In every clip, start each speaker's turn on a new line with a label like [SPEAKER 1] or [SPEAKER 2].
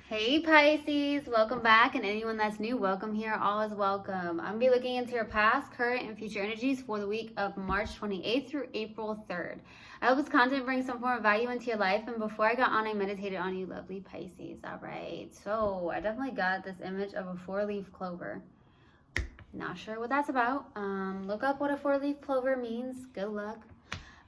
[SPEAKER 1] Hey Pisces, welcome back, and anyone that's new, welcome here. All is welcome. I'm gonna be looking into your past, current, and future energies for the week of March 28th through April 3rd. I hope this content brings some form of value into your life. And before I got on, I meditated on you, lovely Pisces. All right, so I definitely got this image of a four-leaf clover. Not sure what that's about. Look up what a four-leaf clover means. Good luck.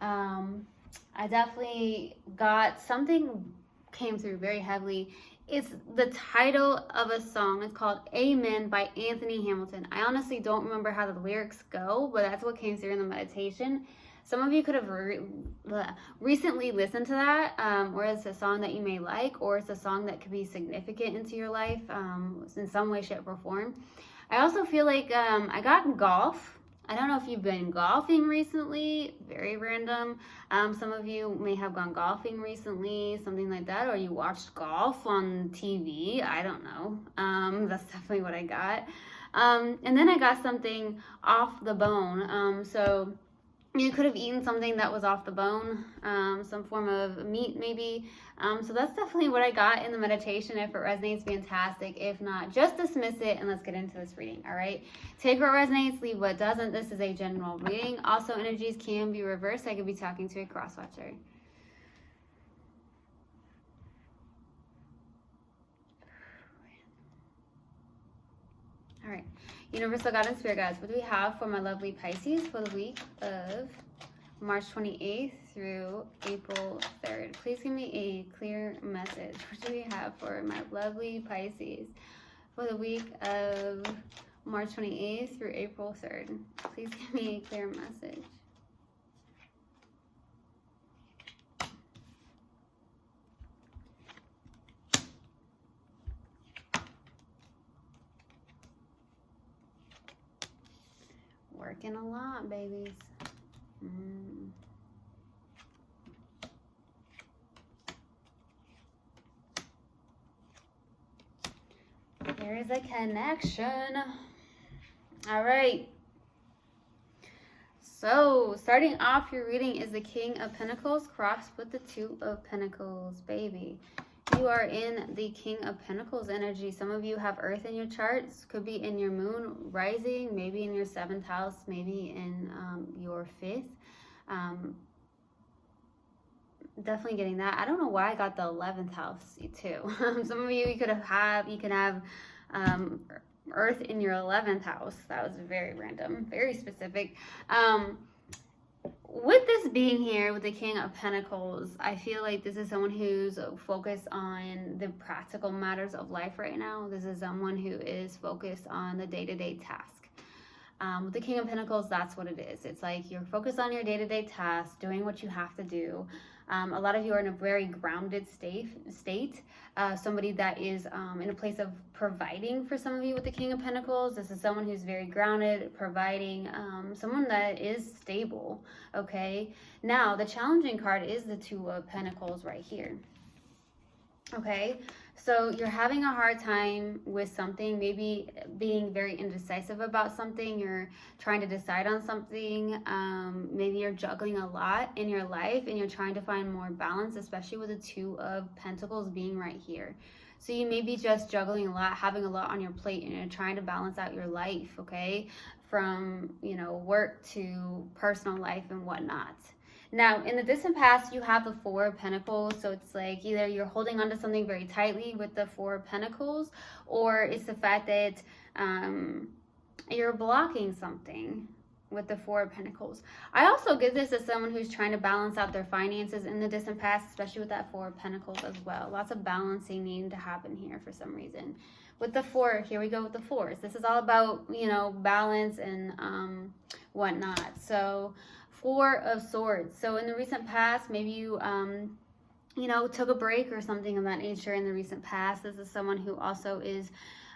[SPEAKER 1] I definitely got something came through very heavily. It's the title of a song. It's called Amen by Anthony Hamilton. I honestly don't remember how the lyrics go, but that's what came through in the meditation. Some of you could have recently listened to that, or it's a song that you may like, or it's a song that could be significant into your life in some way, shape, or form. I also feel like I got golf. I don't know if you've been golfing recently, very random. Some of you may have gone golfing recently, something like that, or you watched golf on TV. I don't know. That's definitely what I got. And then I got something off the bone. So you could have eaten something that was off the bone, some form of meat maybe. So that's definitely what I got in the meditation. If it resonates, fantastic. If not, just dismiss it and let's get into this reading, all right? Take what resonates, leave what doesn't. This is a general reading. Also, energies can be reversed. I could be talking to a cross-watcher. All right, Universal God and Spirit Guides, what do we have for my lovely Pisces for the week of March 28th through April 3rd? Please give me a clear message. What do we have for my lovely Pisces for the week of March 28th through April 3rd? Please give me a clear message. Working a lot, babies. There is a connection. All right. So, starting off your reading is the King of Pentacles crossed with the Two of Pentacles, baby. You are in the King of Pentacles energy. Some of you have Earth in your charts. Could be in your moon rising, maybe in your 7th house, maybe in your 5th. Definitely getting that. I don't know why I got the 11th house too. Some of you can have Earth in your 11th house. That was very random, very specific. With this being here with the King of Pentacles, I feel like this is someone who's focused on the practical matters of life right now. This is someone who is focused on the day-to-day task. With the King of Pentacles, that's what it is. It's like you're focused on your day-to-day tasks, doing what you have to do. A lot of you are in a very grounded state. Somebody that is in a place of providing for some of you with the King of Pentacles. This is someone who's very grounded, providing, someone that is stable, okay? Now, the challenging card is the Two of Pentacles right here, okay? So you're having a hard time with something, maybe being very indecisive about something. You're trying to decide on something. Maybe you're juggling a lot in your life and you're trying to find more balance, especially with the Two of Pentacles being right here. So you may be just juggling a lot, having a lot on your plate, and you're trying to balance out your life, okay? From, you know, work to personal life and whatnot. Now, in the distant past, you have the Four of Pentacles. So it's like either you're holding on to something very tightly with the Four of Pentacles, or it's the fact that you're blocking something with the Four of Pentacles. I also give this as someone who's trying to balance out their finances in the distant past, especially with that Four of Pentacles as well. Lots of balancing needing to happen here for some reason. With the Four, here we go with the Fours. This is all about, you know, balance and whatnot. So Four of Swords. So in the recent past, maybe you, you know, took a break or something of that nature in the recent past. This is someone who also is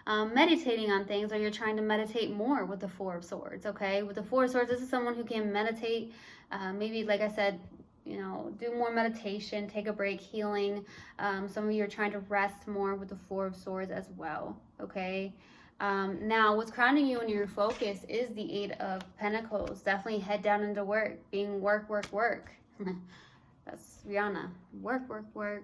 [SPEAKER 1] meditating on things, or you're trying to meditate more with the Four of Swords, okay? With the Four of Swords, this is someone who can meditate, maybe, like I said, you know, do more meditation, take a break, healing. Some of you are trying to rest more with the Four of Swords as well, okay? Now, what's grounding you in your focus is the Eight of Pentacles. Definitely head down into work, being work. That's Rihanna. Work, work, work.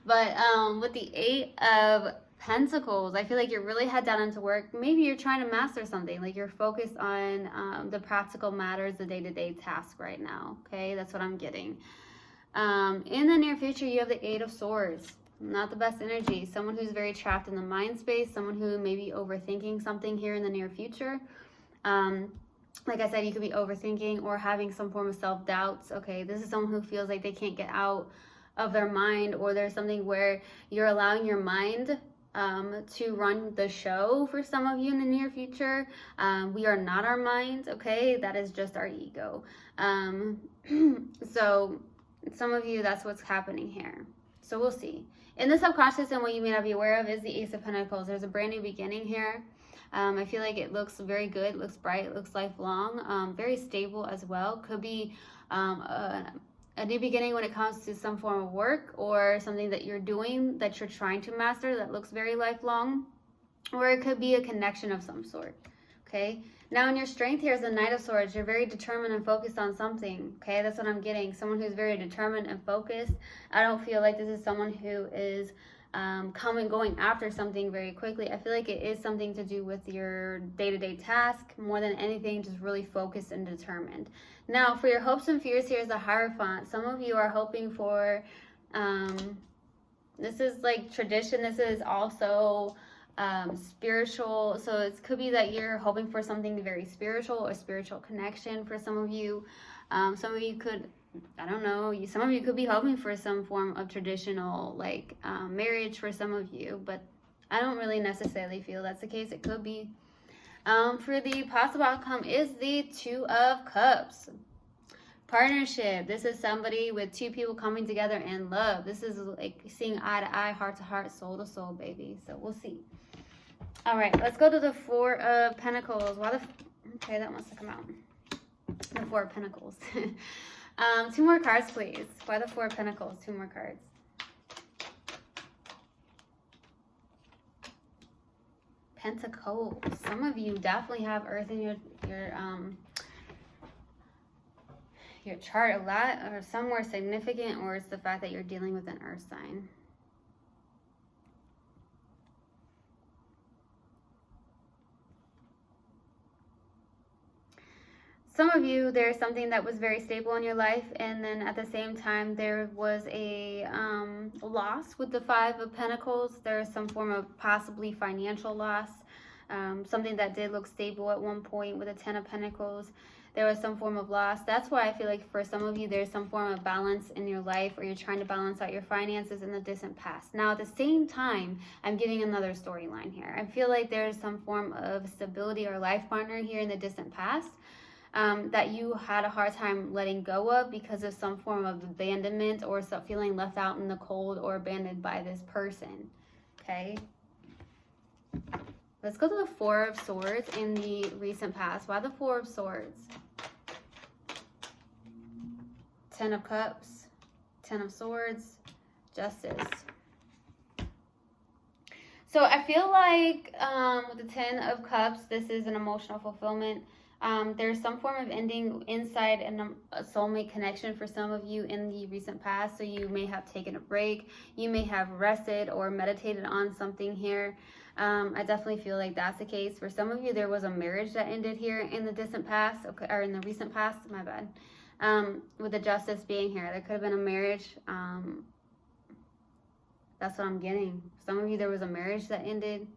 [SPEAKER 1] But with the 8 of Pentacles, I feel like you're really head down into work. Maybe you're trying to master something. Like you're focused on the practical matters, the day-to-day task right now. Okay, that's what I'm getting. In the near future, you have the 8 of Swords. Not the best energy. Someone who's very trapped in the mind space. Someone who may be overthinking something here in the near future. Like I said, you could be overthinking or having some form of self-doubts. Okay, this is someone who feels like they can't get out of their mind, or there's something where you're allowing your mind to run the show for some of you in the near future. We are not our minds, okay? That is just our ego. So some of you, that's what's happening here. So we'll see. In the subconscious, and what you may not be aware of, is the Ace of Pentacles. There's a brand new beginning here. I feel like it looks very good, looks bright, looks lifelong, very stable as well. Could be a new beginning when it comes to some form of work or something that you're doing that you're trying to master that looks very lifelong, or it could be a connection of some sort. Okay, now in your strength here is the Knight of Swords. You're very determined and focused on something. Okay, that's what I'm getting. Someone who's very determined and focused. I don't feel like this is someone who is going after something very quickly. I feel like it is something to do with your day-to-day task more than anything, just really focused and determined. Now for your hopes and fears, here's the Hierophant. Some of you are hoping for this is like tradition. This is also spiritual. So it could be that you're hoping for something very spiritual, a spiritual connection for some of you. Some of you could, I don't know, some of you could be hoping for some form of traditional like marriage for some of you, but I don't really necessarily feel that's the case. It could be. For the possible outcome is the 2 of Cups. Partnership. This is somebody with 2 people coming together in love. This is like seeing eye to eye, heart to heart, soul to soul, baby. So we'll see. All right, let's go to the 4 of Pentacles. Okay, that wants to come out. The 4 of Pentacles. 2 more cards, please. Why the 4 of Pentacles? 2 more cards. Pentacles. Some of you definitely have Earth in your chart a lot, or somewhere significant, or it's the fact that you're dealing with an Earth sign. Some of you, there's something that was very stable in your life, and then at the same time there was a loss with the 5 of Pentacles. There's some form of possibly financial loss, something that did look stable at one point with the 10 of Pentacles. There was some form of loss. That's why I feel like for some of you there's some form of balance in your life, or you're trying to balance out your finances in the distant past. Now at the same time, I'm getting another storyline here. I feel like there's some form of stability or life partner here in the distant past that you had a hard time letting go of because of some form of abandonment, or feeling left out in the cold or abandoned by this person. Okay, let's go to the 4 of Swords in the recent past. Why the 4 of Swords? 10 of Cups, 10 of Swords, Justice. So I feel like with the 10 of Cups, this is an emotional fulfillment. There's some form of ending inside and a soulmate connection for some of you in the recent past. So you may have taken a break. You may have rested or meditated on something here. I definitely feel like that's the case. For some of you, there was a marriage that ended here in the distant past, okay, or in the recent past, my bad. With the Justice being here, there could have been a marriage. That's what I'm getting. Some of you, there was a marriage that ended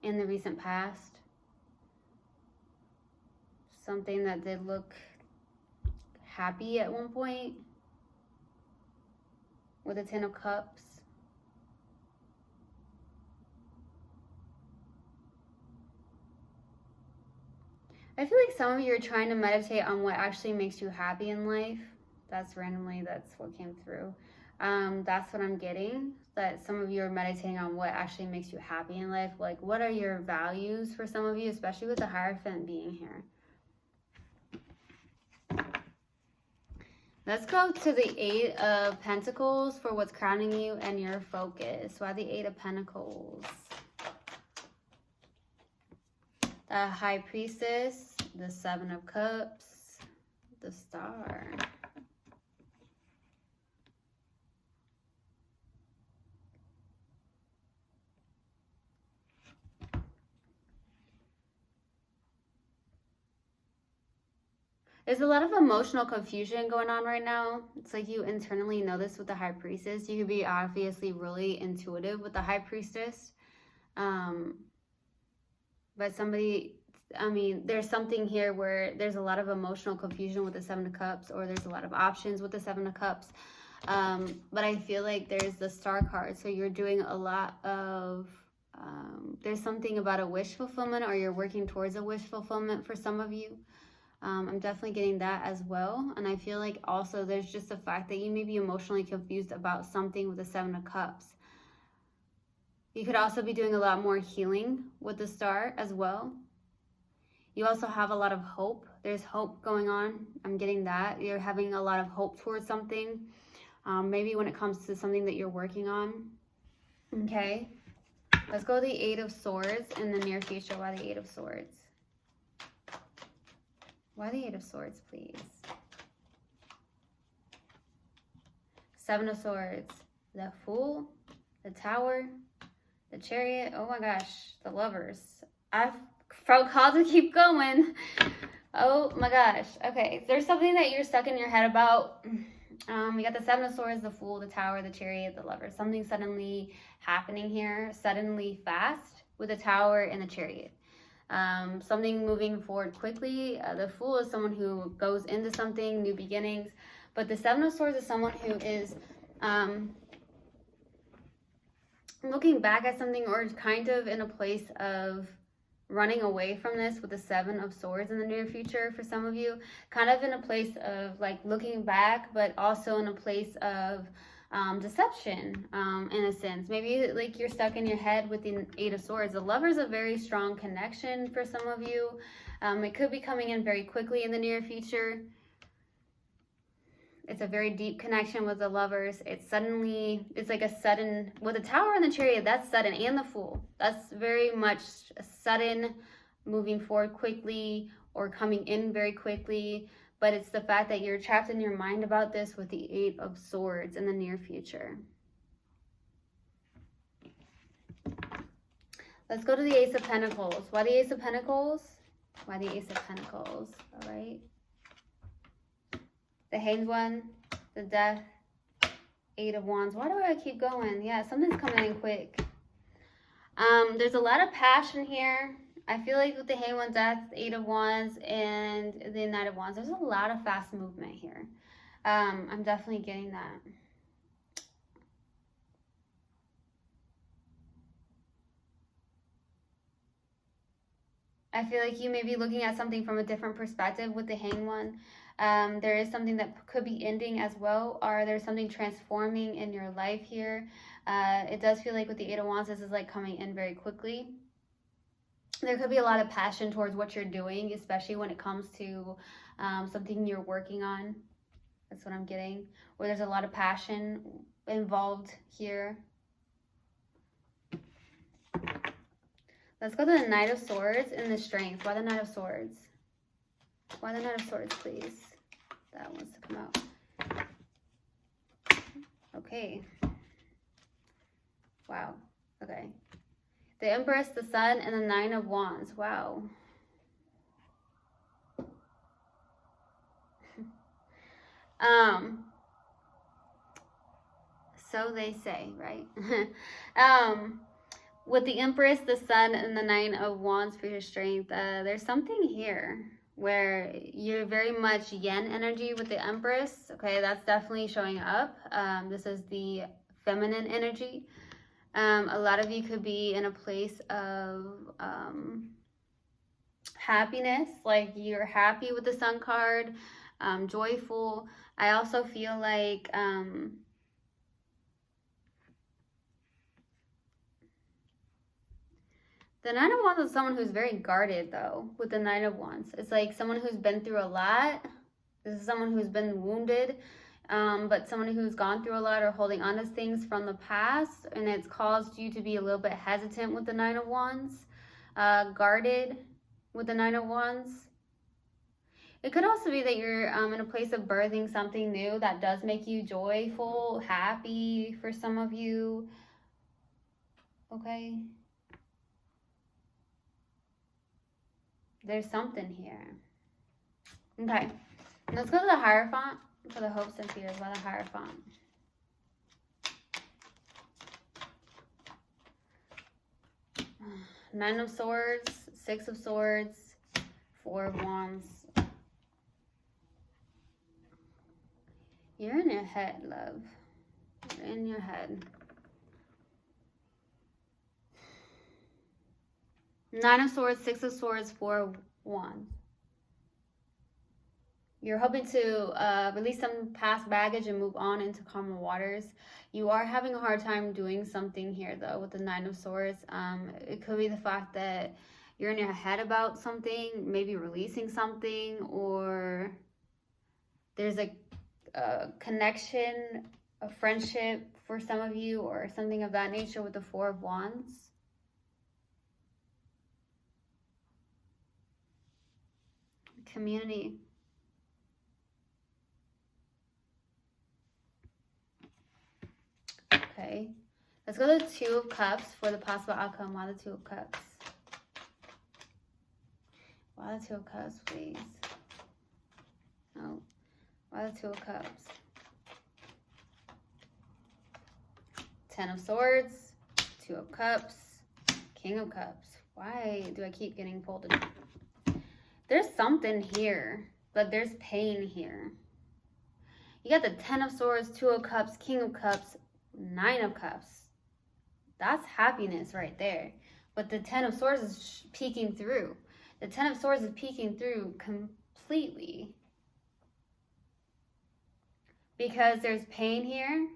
[SPEAKER 1] in the recent past. Something that did look happy at one point with the 10 of Cups. I feel like some of you are trying to meditate on what actually makes you happy in life. That's what came through. That's what I'm getting. That some of you are meditating on what actually makes you happy in life. Like, what are your values for some of you, especially with the Hierophant being here. Let's go to the 8 of Pentacles for what's crowning you and your focus. Why the 8 of Pentacles? The High Priestess, the 7 of Cups, The Star. There's a lot of emotional confusion going on right now. It's like you internally know this with the High Priestess. You could be obviously really intuitive with the High Priestess. But somebody, I mean, there's something here where there's a lot of emotional confusion with the Seven of Cups, or there's a lot of options with the Seven of Cups. But I feel like there's the Star card. So you're doing a lot of, there's something about a wish fulfillment, or you're working towards a wish fulfillment for some of you. I'm definitely getting that as well. And I feel like also there's just the fact that you may be emotionally confused about something with the Seven of Cups. You could also be doing a lot more healing with the Star as well. You also have a lot of hope. There's hope going on. I'm getting that. You're having a lot of hope towards something. Maybe when it comes to something that you're working on. Okay. Let's go to the Eight of Swords in the near future. Why the Eight of Swords? Why the Eight of Swords, please? Seven of Swords. The Fool. The Tower. The Chariot. Oh my gosh. The Lovers. I felt called to keep going. Oh my gosh. Okay. There's something that you're stuck in your head about. You got the Seven of Swords, the Fool, the Tower, the Chariot, the Lovers. Something suddenly happening here. Suddenly fast with the Tower and the Chariot. Something moving forward quickly. The Fool is someone who goes into something, new beginnings. But the Seven of Swords is someone who is looking back at something, or kind of in a place of running away from this with the Seven of Swords in the near future for some of you. Kind of in a place of like looking back, but also in a place of deception, in a sense. Maybe like you're stuck in your head with the Eight of Swords. The Lover's a very strong connection for some of you. It could be coming in very quickly in the near future. It's a very deep connection with the Lovers. It's like a sudden, with the Tower and the Chariot, that's sudden, and the Fool. That's very much a sudden, moving forward quickly, or coming in very quickly. But it's the fact that you're trapped in your mind about this with the Eight of Swords in the near future. Let's go to the Ace of Pentacles. Why the Ace of Pentacles? Why the Ace of Pentacles? All right. The Hanged One, the Death, Eight of Wands. Why do I keep going? Yeah, something's coming in quick. There's a lot of passion here. I feel like with the Hanged One, Death, Eight of Wands, and the Knight of Wands, there's a lot of fast movement here. I'm definitely getting that. I feel like you may be looking at something from a different perspective with the Hanged One. There is something that could be ending as well, or there's something transforming in your life here. It does feel like with the Eight of Wands, this is like coming in very quickly. There could be a lot of passion towards what you're doing, especially when it comes to something you're working on. That's what I'm getting. Where there's a lot of passion involved here. Let's go to the Knight of Swords and the Strength. Why the Knight of Swords? Why the Knight of Swords, please? That wants to come out. Okay. Wow. Okay. The Empress, the Sun, and the Nine of Wands. Wow. So they say, right? With the Empress, the Sun, and the Nine of Wands for your strength, there's something here where you're very much yin energy with the Empress. Okay, that's definitely showing up. This is the feminine energy. A lot of you could be in a place of happiness, like you're happy with the Sun card, joyful. I also feel like the Nine of Wands is someone who's very guarded, though, with the Nine of Wands. It's like someone who's been through a lot. This is someone who's been wounded, but someone who's gone through a lot or holding on to things from the past, and it's caused you to be a little bit hesitant with the Nine of Wands, guarded with the Nine of Wands. It could also be that you're in a place of birthing something new that does make you joyful, happy for some of you. Okay? There's something here. Okay. Let's go to the Hierophant for the hopes and fears by the Hierophant. Nine of Swords, Six of Swords, Four of Wands. You're in your head, love. You're in your head. Nine of Swords, Six of Swords, Four of Wands. You're hoping to release some past baggage and move on into calmer waters. You are having a hard time doing something here, though, with the Nine of Swords. It could be the fact that you're in your head about something, maybe releasing something, or there's a connection, a friendship for some of you, or something of that nature with the Four of Wands. Community. Okay, let's go to the Two of Cups for the possible outcome. Why the Two of Cups? Why the Two of Cups, please? No. Why the Two of Cups? Ten of Swords, Two of Cups, King of Cups. Why do I keep getting pulled in? There's something here, but there's pain here. You got the Ten of Swords, Two of Cups, King of Cups, Nine of Cups. That's happiness right there. But the Ten of Swords is peeking through. The Ten of Swords is peeking through completely. Because there's pain here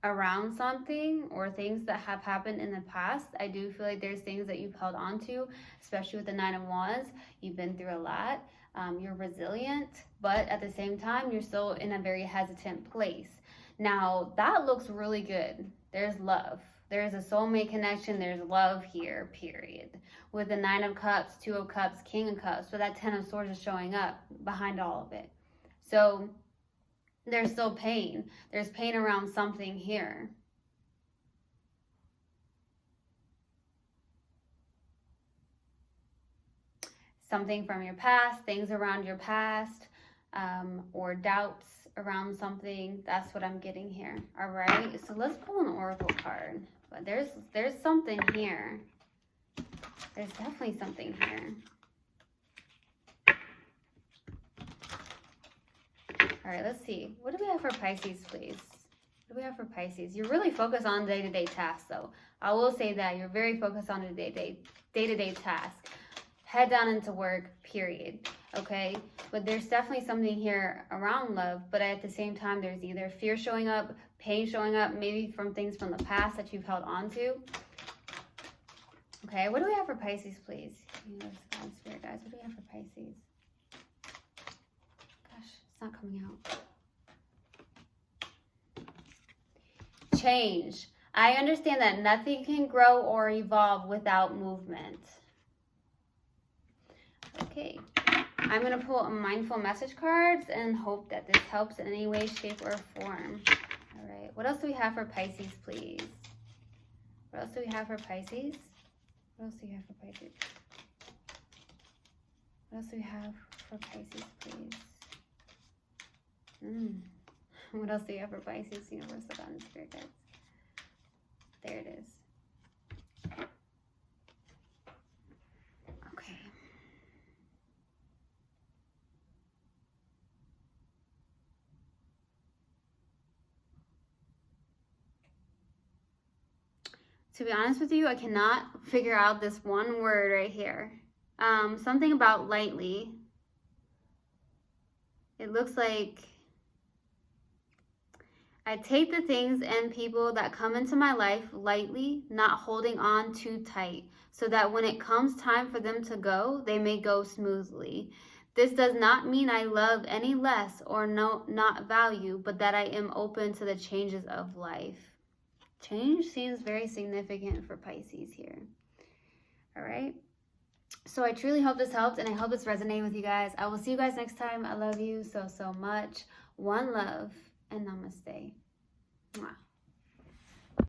[SPEAKER 1] around something or things that have happened in the past. I do feel like there's things that you've held on to, especially with the Nine of Wands. You've been through a lot. You're resilient, but at the same time, you're still in a very hesitant place. Now, that looks really good. There's love. There's a soulmate connection. There's love here, period. With the Nine of Cups, Two of Cups, King of Cups. So that Ten of Swords is showing up behind all of it. So there's still pain. There's pain around something here. Something from your past, things around your past, or doubts around something. That's what I'm getting here. All right, so let's pull an oracle card. But there's something here. There's definitely something here. All right, let's see. What do we have for Pisces, please? What do we have for Pisces? You're really focused on day-to-day tasks, though. I will say that you're very focused on the day-to-day task. Head down into work, period. Okay? But there's definitely something here around love, but at the same time, there's either fear showing up, pain showing up, maybe from things from the past that you've held on to. Okay, what do we have for Pisces, please? Universe, God, Spirit, guys, what do we have for Pisces? Gosh, it's not coming out. Change. I understand that nothing can grow or evolve without movement. Okay, I'm going to pull a mindful message cards and hope that this helps in any way, shape, or form. All right, what else do we have for Pisces, please? What else do we have for Pisces? What else do we have for Pisces? What else do we have for Pisces, please? What else do we have for Pisces, Universal God and Spirit guides? There it is. Okay. To be honest with you, I cannot figure out this one word right here. Something about lightly. It looks like I take the things and people that come into my life lightly, not holding on too tight, so that when it comes time for them to go, they may go smoothly. This does not mean I love any less or not value, but that I am open to the changes of life. Change seems very significant for Pisces here. All right. So I truly hope this helped, and I hope this resonated with you guys. I will see you guys next time. I love you so, so much. One love, and namaste. Mwah.